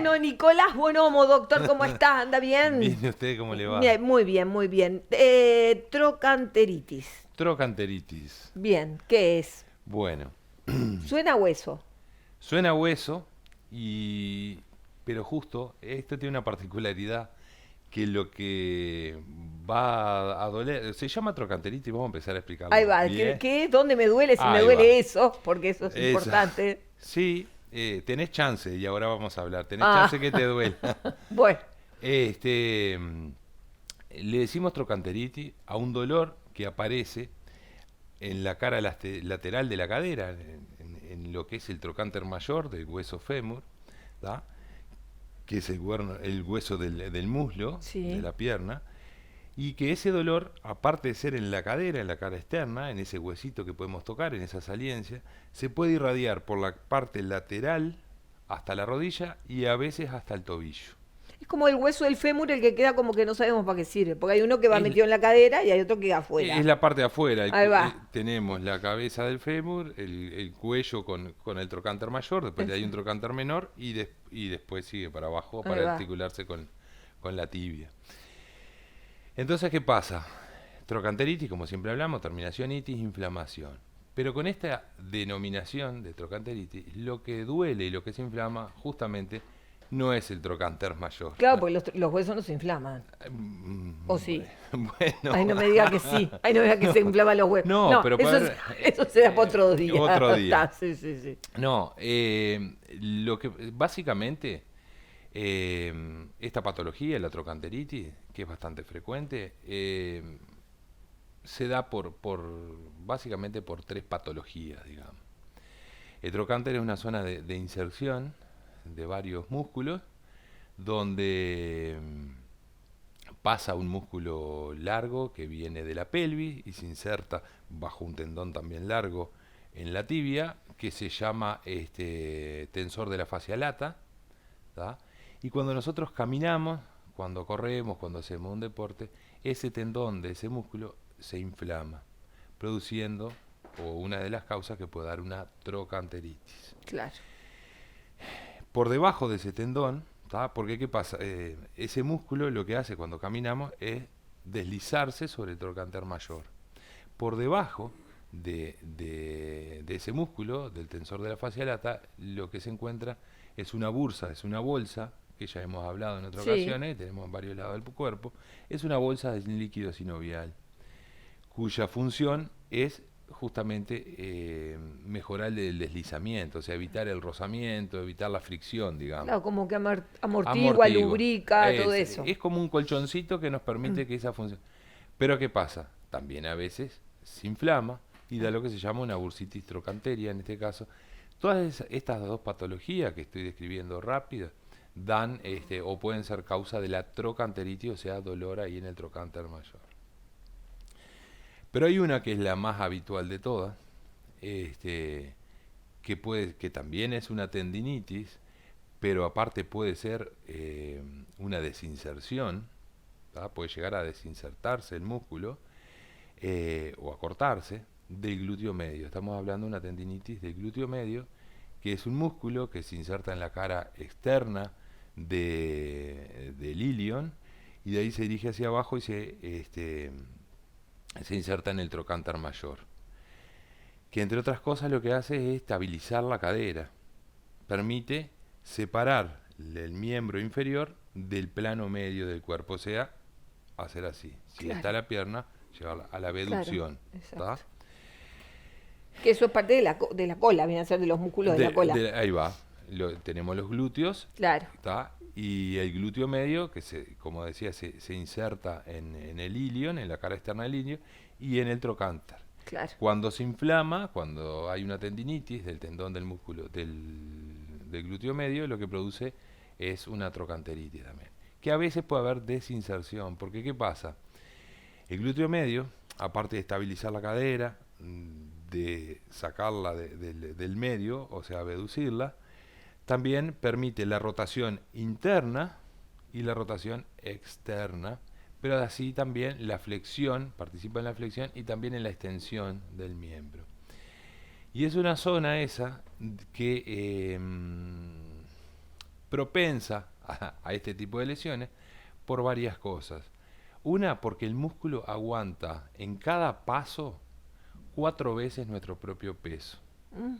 Bueno, Nicolás Bonomo, doctor, ¿cómo está? ¿Anda bien? Bien, ¿usted cómo le va? Bien, muy bien, muy bien. Trocanteritis. Trocanteritis. Bien, ¿qué es? Bueno, Suena a hueso. suena a hueso, pero justo esto tiene una particularidad que lo que va a doler, se llama trocanteritis, vamos a empezar a Ahí explicarlo va, ¿qué, bien. qué? ¿Dónde me duele? Si me Ahí va. duele eso, porque eso es Esa. importante. Sí, tenés chance, y ahora vamos a hablar, tenés Ah, chance que te duela. bueno, Este, le decimos trocanteritis a un dolor que aparece en la cara lateral de la cadera, en lo que es el trocánter mayor del hueso fémur, ¿da? Que es el hueso del muslo, de sí. la pierna, y que ese dolor, aparte de ser en la cadera, en la cara externa, en ese huesito que podemos tocar, en esa saliencia, se puede irradiar por la parte lateral hasta la rodilla y a veces hasta el tobillo. Es como el hueso del fémur el que queda como que no sabemos para qué sirve, porque hay uno que va Es, metido en la cadera y hay otro que queda Es afuera. la parte de afuera, Ahí va. tenemos la cabeza del fémur, el cuello con el trocánter mayor, después hay un trocánter menor y después sigue para abajo Ahí para va. articularse con la tibia. Entonces, ¿qué pasa? Trocanteritis, como siempre hablamos, terminación itis, inflamación. Pero con esta denominación de trocanteritis, lo que duele y lo que se inflama justamente no es el trocánter mayor. Claro, porque los huesos no se inflaman. ¿O sí? Bueno, Ay, no me diga que sí. Ay, no me diga que se inflaman los huevos. no, No, pero eso, puede haber eso será para otro día. otro día. Está, sí, sí, sí. No, lo que básicamente esta patología, la trocanteritis, que es bastante frecuente, se da básicamente por tres patologías, digamos. El trocánter es una zona de inserción de varios músculos donde pasa un músculo largo que viene de la pelvis y se inserta bajo un tendón también largo en la tibia que se llama tensor de la fascia lata, ¿tá? Y cuando nosotros caminamos, cuando corremos, cuando hacemos un deporte, ese tendón de ese músculo se inflama, produciendo o una de las causas que puede dar una trocanteritis. Claro. Por debajo de ese tendón, ¿tá? Porque ¿qué pasa? Ese músculo lo que hace cuando caminamos es deslizarse sobre el trocánter mayor. Por debajo de ese músculo, del tensor de la fascia lata, lo que se encuentra es una bursa, es una bolsa, que ya hemos hablado en otras Sí. ocasiones, tenemos en varios lados del cuerpo, es una bolsa de líquido sinovial, cuya función es justamente mejorar el deslizamiento, o sea, evitar el rozamiento, evitar la fricción, digamos. Claro, como que amortigua, Amortigua. lubrica, todo eso. Es como un colchoncito que nos permite que esa función. Pero ¿qué pasa? También a veces se inflama y da lo que se llama una bursitis trocanteria en este caso. Todas estas dos patologías que estoy describiendo rápido dan o pueden ser causa de la trocanteritis, o sea, dolor ahí en el trocánter mayor. Pero hay una que es la más habitual de todas, que también es una tendinitis, pero aparte puede ser una desinserción, ¿tá? Puede llegar a desinsertarse el músculo o a cortarse del glúteo medio. Estamos hablando de una tendinitis del glúteo medio, que es un músculo que se inserta en la cara externa del ilion y de ahí se dirige hacia abajo y se inserta en el trocánter mayor, que entre otras cosas lo que hace es estabilizar la cadera, permite separar el miembro inferior del plano medio del cuerpo, o sea, hacer así. Si Claro, está la pierna, llevarla a la claro, abducción, ¿tá? exacto. Que eso es parte de la cola, viene a ser de los músculos de la cola. Ahí va. Tenemos los glúteos, Claro, ¿tá? Y el glúteo medio, que como decía, se inserta en el ilion, en la cara externa del ilion, y en el trocánter. claro. Cuando se inflama, cuando hay una tendinitis del tendón del músculo del glúteo medio, lo que produce es una trocanteritis también. Que a veces puede haber desinserción, porque ¿qué pasa? El glúteo medio, aparte de estabilizar la cadera, de sacarla del medio, o sea, abducirla, también permite la rotación interna y la rotación externa, pero así también la flexión, participa en la flexión y también en la extensión del miembro. Y es una zona esa que propensa a este tipo de lesiones por varias cosas. Una, porque el músculo aguanta en cada paso 4 veces nuestro propio peso. Mm,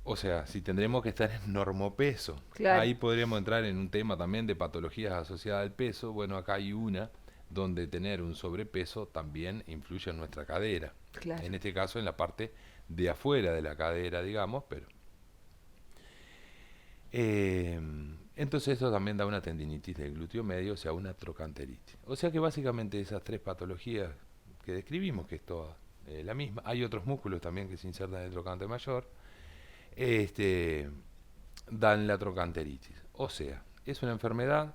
O sea, si tendremos que estar en normopeso, claro, ahí podríamos entrar en un tema también de patologías asociadas al peso. Bueno, acá hay una donde tener un sobrepeso también influye en nuestra cadera. claro. En este caso en la parte de afuera de la cadera, digamos, pero... eh, entonces eso también da una tendinitis del glúteo medio, o sea, una trocanteritis. O sea que básicamente esas 3 patologías que describimos, que es toda la misma, hay otros músculos también que se insertan en el trocánter mayor, este, dan la trocanteritis. O sea, es una enfermedad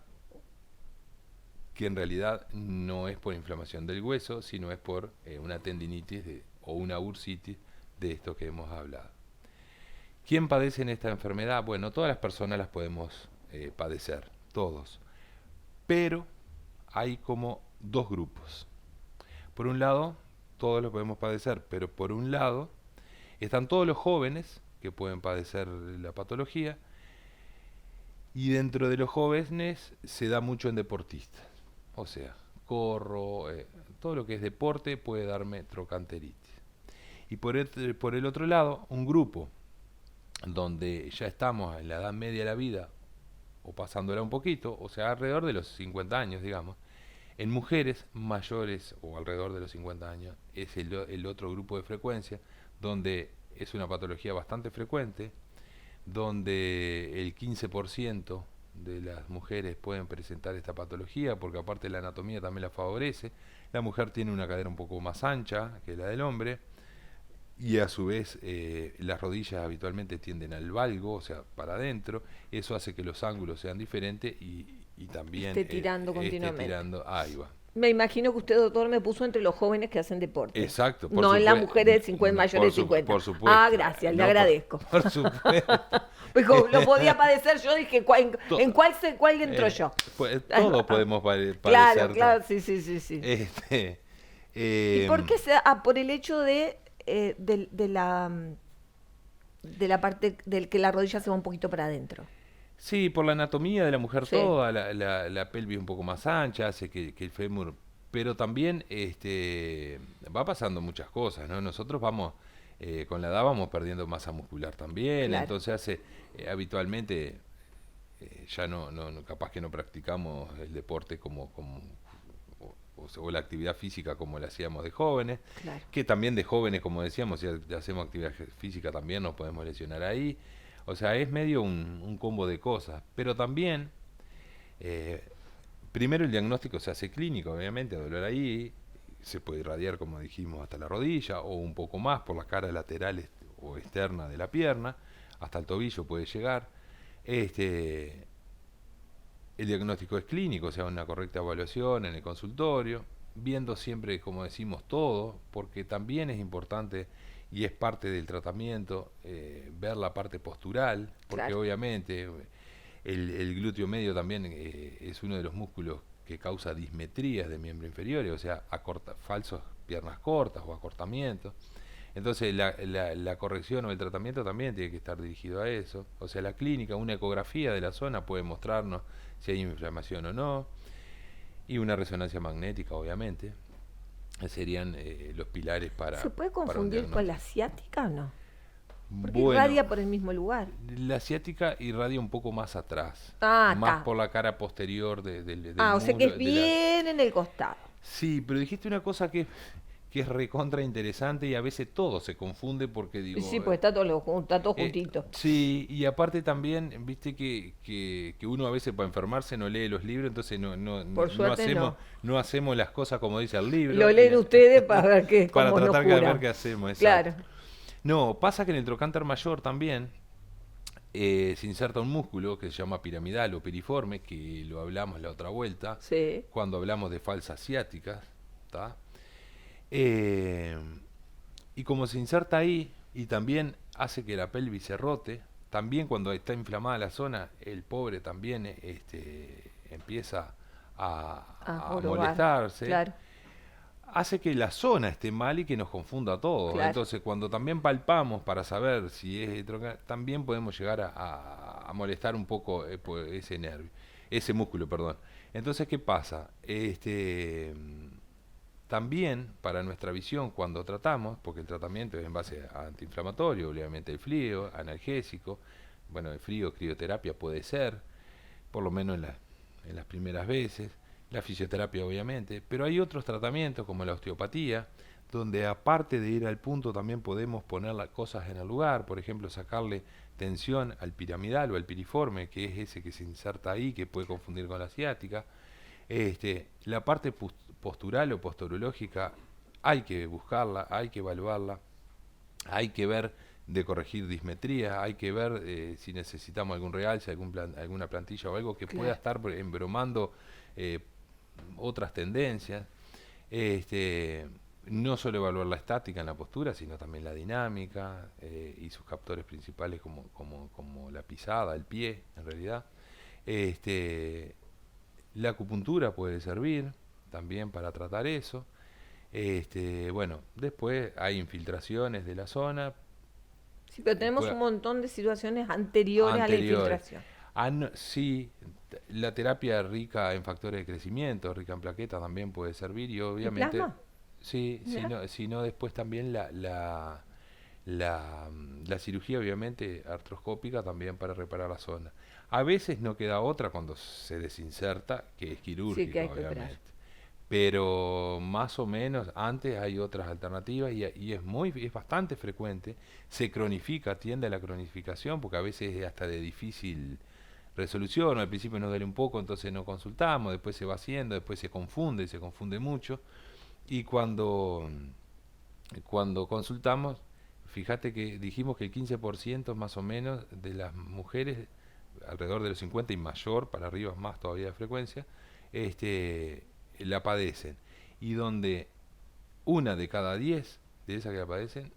que en realidad no es por inflamación del hueso, sino es por una tendinitis o una bursitis de esto que hemos hablado. ¿Quién padece en esta enfermedad? Bueno, todas las personas las podemos padecer, todos. Pero hay como 2 grupos. Por un lado, todos lo podemos padecer, pero por un lado están todos los jóvenes que pueden padecer la patología, y dentro de los jóvenes se da mucho en deportistas. O sea, corro, todo lo que es deporte puede darme trocanteritis. Y por el otro lado, un grupo donde ya estamos en la edad media de la vida, o pasándola un poquito, o sea, alrededor de los 50 años, digamos, en mujeres mayores o alrededor de los 50 años, es el otro grupo de frecuencia, donde es una patología bastante frecuente, donde el 15% de las mujeres pueden presentar esta patología, porque aparte la anatomía también la favorece. La mujer tiene una cadera un poco más ancha que la del hombre, y a su vez las rodillas habitualmente tienden al valgo, o sea, para adentro. Eso hace que los ángulos sean diferentes y también Esté tirando continuamente. tirando. Ahí va. Me imagino que usted, doctor, me puso entre los jóvenes que hacen deporte. Exacto. Por No en las supue- mujeres de 50, no, mayores de 50. por supuesto. Ah, gracias, le No, agradezco. Por supuesto. Pues como lo podía padecer yo, dije, ¿en cuál entro yo? Pues, todos podemos padecer. Claro, claro, sí, sí, sí, sí. Este, ¿Y por qué por el hecho de la parte del que la rodilla se va un poquito para adentro? Sí, por la anatomía de la mujer Sí. toda, la pelvis un poco más ancha, hace que el fémur, pero también va pasando muchas cosas, ¿no? Nosotros vamos, con la edad vamos perdiendo masa muscular también, Claro. entonces habitualmente ya capaz que no practicamos el deporte o la actividad física como la hacíamos de jóvenes, Claro. que también de jóvenes, como decíamos, si hacemos actividad física también nos podemos lesionar ahí. O sea, es medio un combo de cosas. Pero también, primero el diagnóstico se hace clínico, obviamente, dolor ahí, se puede irradiar, como dijimos, hasta la rodilla o un poco más por la cara lateral o externa de la pierna, hasta el tobillo puede llegar. El diagnóstico es clínico, o sea, una correcta evaluación en el consultorio, viendo siempre, como decimos, todo, porque también es importante y es parte del tratamiento ver la parte postural, porque Claro. obviamente el glúteo medio también es uno de los músculos que causa dismetrías de miembros inferiores, o sea, falsos piernas cortas o acortamientos. Entonces la corrección o el tratamiento también tiene que estar dirigido a eso. O sea, la clínica, una ecografía de la zona puede mostrarnos si hay inflamación o no, y una resonancia magnética, obviamente, serían los pilares para... ¿Se puede para un confundir con la diagnóstico. ciática o no? Porque Bueno, irradia por el mismo lugar. la ciática irradia un poco más atrás, Ah, más está. por la cara posterior del Ah, o sea que es muslo, de la... bien en el costado. Sí, pero dijiste una cosa que es recontra interesante y a veces todo se confunde porque digo... Sí, pues está todo Eh, juntito. sí, y aparte también, viste que uno a veces para enfermarse no lee los libros, entonces Por suerte hacemos, no. no hacemos las cosas como dice el libro. Lo leen ustedes para ver para cómo nos tratar de ver curan. qué hacemos. Claro. Exacto. No, pasa que en el trocánter mayor también se inserta un músculo que se llama piramidal o piriforme, que lo hablamos la otra vuelta, Sí. cuando hablamos de falsas ciáticas, ¿tá? Eh, y como se inserta ahí y también hace que la pelvis se rote, también cuando está inflamada la zona, el pobre también empieza a Jorobar. molestarse, Claro. hace que la zona esté mal y que nos confunda todo. Claro. Entonces, cuando también palpamos para saber si es también podemos llegar a a molestar un poco pues, ese nervio, ese músculo, perdón. Entonces, ¿qué pasa? También para nuestra visión cuando tratamos, porque el tratamiento es en base a antiinflamatorio, obviamente el frío, analgésico, bueno, el frío, crioterapia puede ser, por lo menos en las primeras veces, la fisioterapia obviamente, pero hay otros tratamientos como la osteopatía, donde aparte de ir al punto también podemos poner las cosas en el lugar, por ejemplo sacarle tensión al piramidal o al piriforme, que es ese que se inserta ahí, que puede confundir con la ciática. La parte postural o posturológica hay que buscarla, hay que evaluarla, hay que ver de corregir dismetría, hay que ver si necesitamos algún realce, alguna plantilla o algo que pueda estar embromando otras tendencias. No solo evaluar la estática en la postura, sino también la dinámica y sus captores principales como la pisada, el pie, en realidad. La acupuntura puede servir también para tratar eso. Bueno, después hay infiltraciones de la zona. Sí, pero tenemos un montón de situaciones anteriores a la infiltración. Sí, la terapia rica en factores de crecimiento, rica en plaquetas también puede servir y obviamente... ¿Plasma? Sí, si no después también la cirugía obviamente artroscópica también para reparar la zona. A veces no queda otra cuando se desinserta, que es quirúrgica, sí, que hay que obviamente. operar. Pero más o menos antes hay otras alternativas y es bastante frecuente. Se cronifica, tiende a la cronificación, porque a veces es hasta de difícil resolución, al principio nos duele un poco, entonces no consultamos, después se va haciendo, después se confunde mucho. Y cuando consultamos, fíjate que dijimos que el 15% más o menos de las mujeres, alrededor de los 50 y mayor, para arriba más todavía de frecuencia, la padecen. Y donde una de cada 10 de esas que la padecen,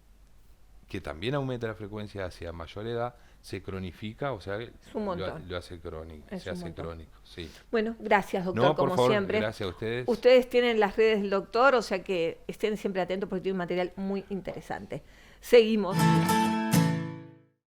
que también aumenta la frecuencia hacia mayor edad, se cronifica, o sea, lo hace crónico, se hace crónico, sí. Bueno, gracias, doctor, No, como por favor, siempre. gracias a ustedes. Ustedes tienen las redes del doctor, o sea que estén siempre atentos porque tiene un material muy interesante. Seguimos.